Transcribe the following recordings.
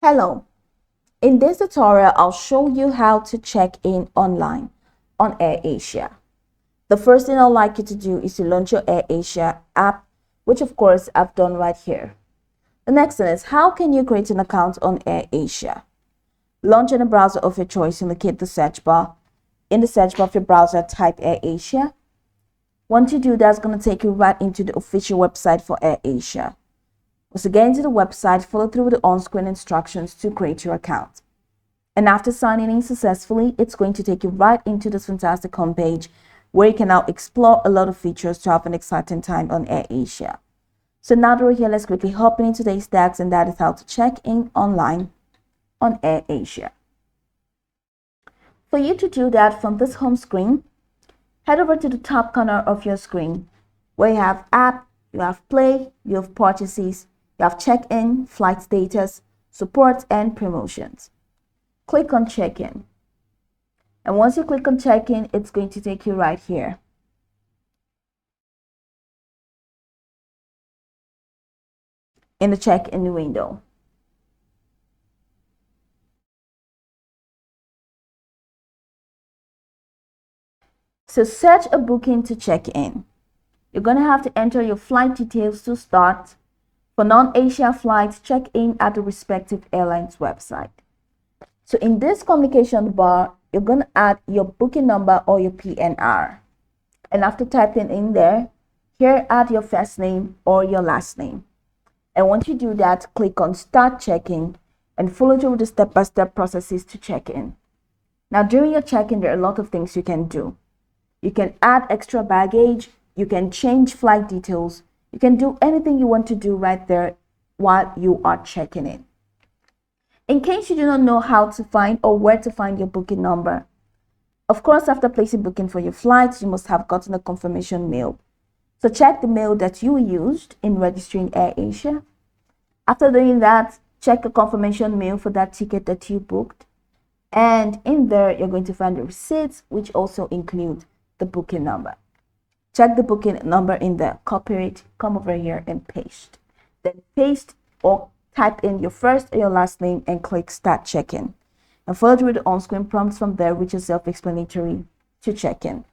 Hello, in this tutorial I'll show you how to check in online on Airasia. The first thing I'd like you to do is to launch your Airasia app, which of course I've done right here. The next thing is, how can you create an account on Airasia? Launch in a browser of your choice and locate the search bar. In the search bar of your browser, type Airasia. Once you do that, it's going to take you right into the official website for Airasia. Once you get into the website, follow through with the on-screen instructions to create your account. And after signing in successfully, it's going to take you right into this fantastic homepage where you can now explore a lot of features to have an exciting time on Airasia. So now that we're here, let's quickly hop into today's tags, and that is how to check in online on Airasia. For you to do that, from this home screen, head over to the top corner of your screen where you have app, you have play, you have purchases, you have check-in, flight status, support, and promotions. Click on check-in. And once you click on check-in, it's going to take you right here. In the check-in window. So search a booking to check in. You're going to have to enter your flight details to start. For non-Asia flights, check in at the respective airline's website. So in this communication bar, you're going to add your booking number or your PNR. And after typing in there, here add your first name or your last name. And once you do that, click on Start Checking and follow through the step-by-step processes to check in. Now during your check-in, there are a lot of things you can do. You can add extra baggage, you can change flight details, you can do anything you want to do right there while you are checking in. In case you do not know how to find or where to find your booking number, of course, after placing booking for your flights, you must have gotten a confirmation mail. So check the mail that you used in registering Airasia. After doing that, check the confirmation mail for that ticket that you booked. And in there, you're going to find the receipts, which also include the booking number. Check the booking number in there, copy it, come over here and paste. Then paste or type in your first or your last name and click Start Check-in. And follow through the on-screen prompts from there, which is self-explanatory to check in.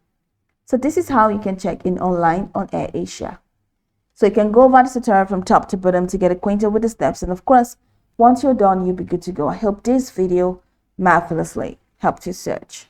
So this is how you can check in online on Airasia. So you can go over this tutorial from top to bottom to get acquainted with the steps. And of course, once you're done, you'll be good to go. I hope this video marvelously helped you search.